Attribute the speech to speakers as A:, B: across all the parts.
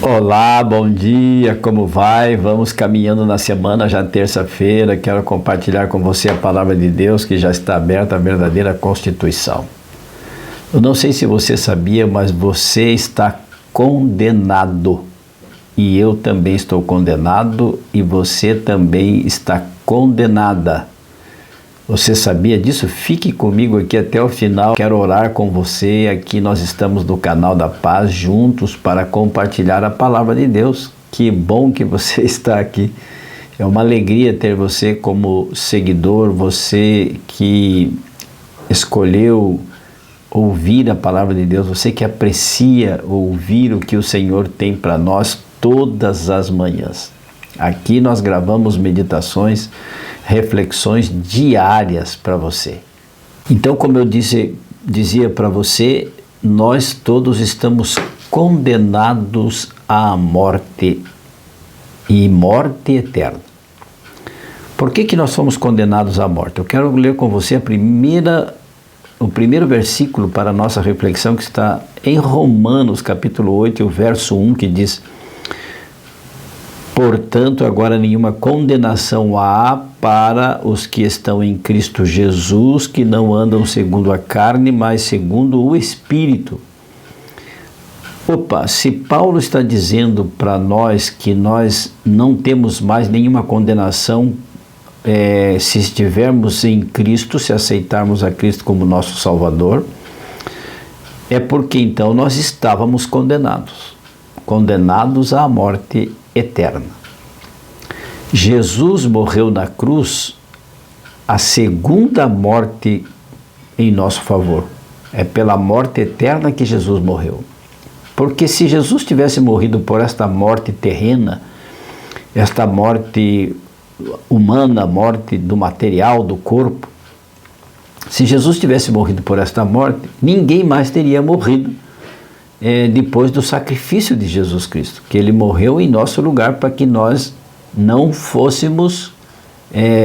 A: Olá, bom dia, como vai? Vamos caminhando na semana, já terça-feira. Quero compartilhar com você a palavra de Deus que já está aberta, a verdadeira Constituição. Eu não sei se você sabia, mas você está condenado. E eu também estou condenado e você também está condenada. Você sabia disso? Fique comigo aqui até o final. Quero orar com você. Aqui nós estamos no canal da Paz juntos para compartilhar a palavra de Deus. Que bom que você está aqui. É uma alegria ter você como seguidor, você que escolheu ouvir a palavra de Deus, você que aprecia ouvir o que o Senhor tem para nós todas as manhãs. Aqui nós gravamos meditações, reflexões diárias para você. Então, como eu dizia para você, nós todos estamos condenados à morte e morte eterna. Por que nós somos condenados à morte? Eu quero ler com você o primeiro versículo para a nossa reflexão, que está em Romanos capítulo 8, o verso 1, que diz: portanto, agora nenhuma condenação há para os que estão em Cristo Jesus, que não andam segundo a carne, mas segundo o Espírito. Se Paulo está dizendo para nós que nós não temos mais nenhuma condenação se estivermos em Cristo, se aceitarmos a Cristo como nosso Salvador, é porque então nós estávamos condenados à morte eterna. Jesus morreu na cruz, a segunda morte em nosso favor. É pela morte eterna que Jesus morreu. Porque se Jesus tivesse morrido por esta morte terrena, esta morte humana, morte do material, do corpo, se Jesus tivesse morrido por esta morte, ninguém mais teria morrido depois do sacrifício de Jesus Cristo, que ele morreu em nosso lugar para que nós não fôssemos,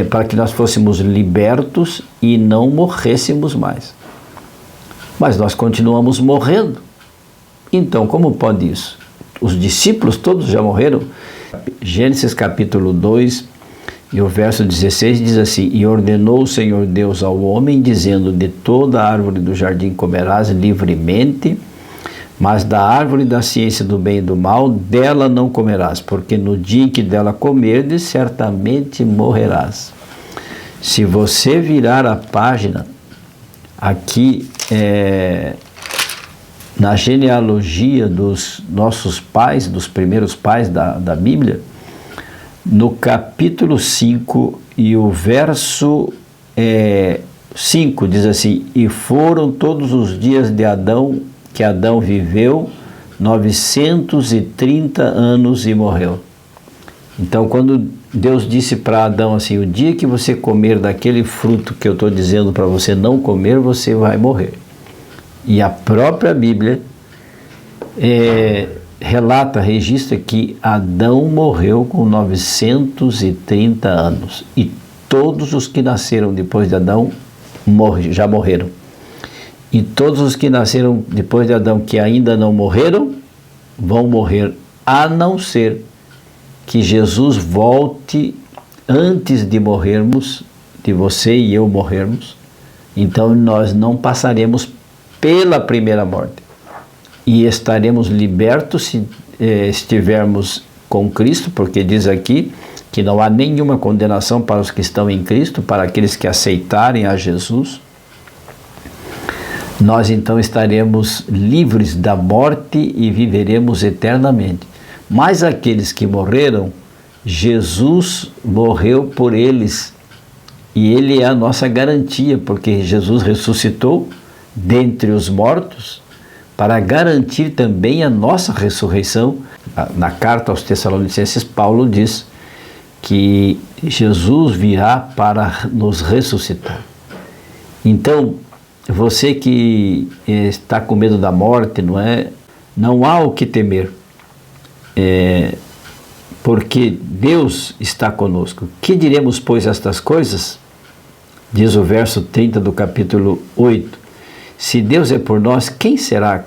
A: para que nós fôssemos libertos e não morrêssemos mais. Mas nós continuamos morrendo. Então, como pode isso? Os discípulos todos já morreram. Gênesis capítulo 2 e o verso 16 diz assim: e ordenou o Senhor Deus ao homem, dizendo: de toda a árvore do jardim comerás livremente, mas da árvore da ciência do bem e do mal, dela não comerás, porque no dia em que dela comerdes, certamente morrerás. Se você virar a página, aqui na genealogia dos nossos pais, dos primeiros pais da Bíblia, no capítulo 5 e o verso 5 diz assim: e foram todos os dias de Adão, que Adão viveu 930 anos e morreu. Então, quando Deus disse para Adão assim: o dia que você comer daquele fruto que eu estou dizendo para você não comer, você vai morrer. E a própria Bíblia registra que Adão morreu com 930 anos. E todos os que nasceram depois de Adão já morreram. E todos os que nasceram depois de Adão que ainda não morreram, vão morrer, a não ser que Jesus volte antes de morrermos, de você e eu morrermos. Então nós não passaremos pela primeira morte e estaremos libertos se estivermos com Cristo, porque diz aqui que não há nenhuma condenação para os que estão em Cristo, para aqueles que aceitarem a Jesus. Nós então estaremos livres da morte e viveremos eternamente. Mas aqueles que morreram, Jesus morreu por eles e ele é a nossa garantia, porque Jesus ressuscitou dentre os mortos para garantir também a nossa ressurreição. Na carta aos Tessalonicenses, Paulo diz que Jesus virá para nos ressuscitar. Então, você que está com medo da morte, não há o que temer, porque Deus está conosco. Que diremos, pois, estas coisas? Diz o verso 30 do capítulo 8. Se Deus é por nós, quem será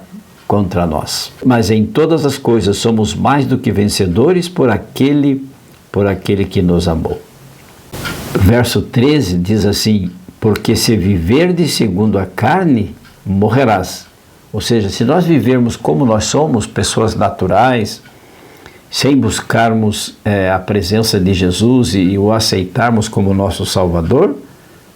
A: contra nós. Mas em todas as coisas somos mais do que vencedores por aquele que nos amou. Verso 13 diz assim: porque se viverdes segundo a carne, morrerás. Ou seja, se nós vivermos como nós somos, pessoas naturais, sem buscarmos a presença de Jesus e o aceitarmos como nosso Salvador,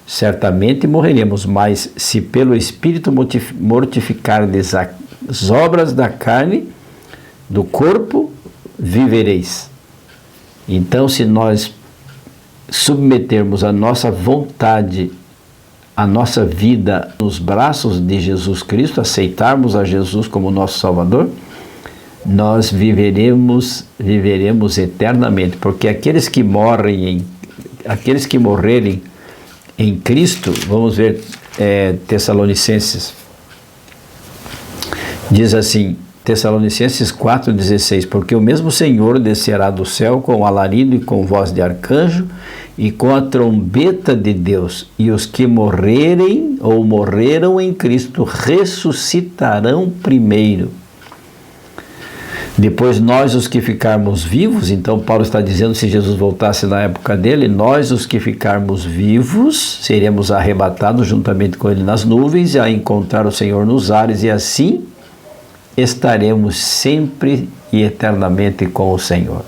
A: certamente morreremos. Mas se pelo Espírito mortificardes as obras da carne, do corpo, vivereis. Então, se nós submetermos a nossa vontade, a nossa vida nos braços de Jesus Cristo, aceitarmos a Jesus como nosso Salvador, nós viveremos eternamente, porque aqueles que morrerem em Cristo, vamos ver Tessalonicenses, diz assim, Tessalonicenses 4,16, porque o mesmo Senhor descerá do céu com alarido e com voz de arcanjo e com a trombeta de Deus, e os que morrerem ou morreram em Cristo ressuscitarão primeiro. Depois nós, os que ficarmos vivos, então Paulo está dizendo, se Jesus voltasse na época dele, nós, os que ficarmos vivos, seremos arrebatados juntamente com ele nas nuvens, a encontrar o Senhor nos ares, e assim estaremos sempre e eternamente com o Senhor.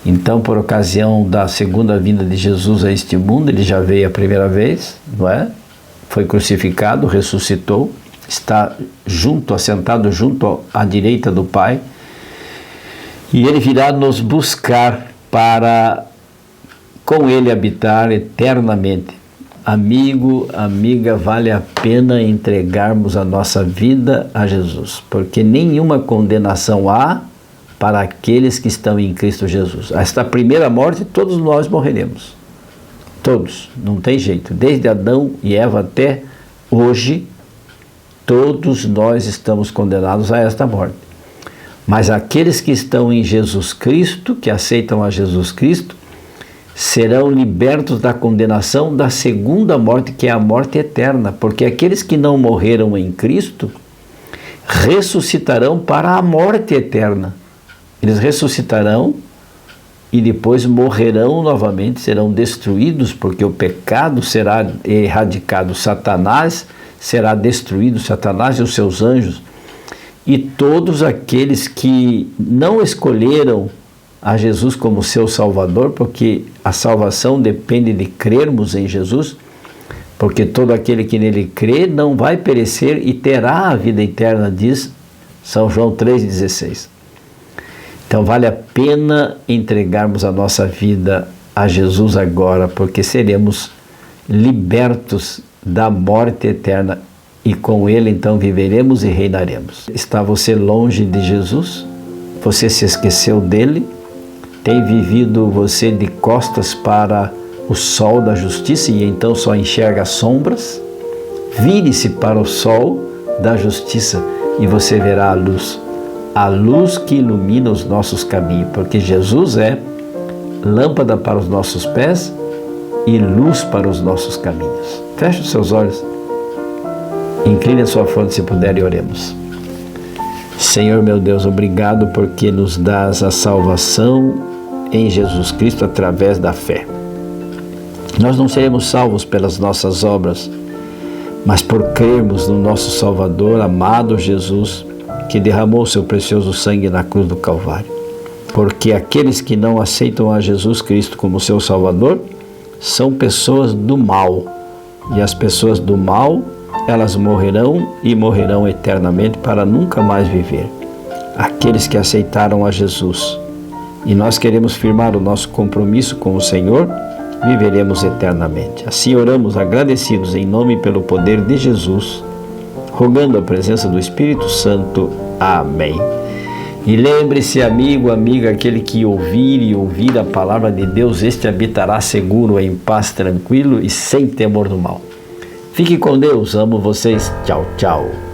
A: Então, por ocasião da segunda vinda de Jesus a este mundo, ele já veio a primeira vez, não é? Foi crucificado, ressuscitou, está assentado junto à direita do Pai, e ele virá nos buscar para com ele habitar eternamente. Amigo, amiga, vale a pena entregarmos a nossa vida a Jesus, porque nenhuma condenação há para aqueles que estão em Cristo Jesus. Esta primeira morte, todos nós morreremos. Todos, não tem jeito. Desde Adão e Eva até hoje, todos nós estamos condenados a esta morte. Mas aqueles que estão em Jesus Cristo, que aceitam a Jesus Cristo, serão libertos da condenação da segunda morte, que é a morte eterna, porque aqueles que não morreram em Cristo ressuscitarão para a morte eterna. Eles ressuscitarão e depois morrerão novamente, serão destruídos, porque o pecado será erradicado, Satanás será destruído, Satanás e os seus anjos, e todos aqueles que não escolheram a Jesus como seu Salvador, porque a salvação depende de crermos em Jesus, porque todo aquele que nele crê não vai perecer e terá a vida eterna, diz São João 3,16. Então vale a pena entregarmos a nossa vida a Jesus agora, porque seremos libertos da morte eterna e com ele então viveremos e reinaremos. Está você longe de Jesus? Você se esqueceu dele? Tem vivido você de costas para o sol da justiça e então só enxerga sombras? Vire-se para o sol da justiça e você verá a luz que ilumina os nossos caminhos, porque Jesus é lâmpada para os nossos pés e luz para os nossos caminhos. Feche os seus olhos, incline a sua fronte se puder e oremos. Senhor meu Deus, obrigado porque nos dás a salvação em Jesus Cristo através da fé. Nós não seremos salvos pelas nossas obras, mas por crermos no nosso Salvador, amado Jesus, que derramou seu precioso sangue na cruz do Calvário. Porque aqueles que não aceitam a Jesus Cristo como seu Salvador são pessoas do mal, e as pessoas do mal, elas morrerão e morrerão eternamente para nunca mais viver. Aqueles que aceitaram a Jesus, e nós queremos firmar o nosso compromisso com o Senhor, viveremos eternamente. Assim oramos agradecidos em nome e pelo poder de Jesus, rogando a presença do Espírito Santo. Amém. E lembre-se, amigo, amiga, aquele que ouvir a palavra de Deus, este habitará seguro, em paz, tranquilo e sem temor do mal. Fique com Deus, amo vocês. Tchau, tchau.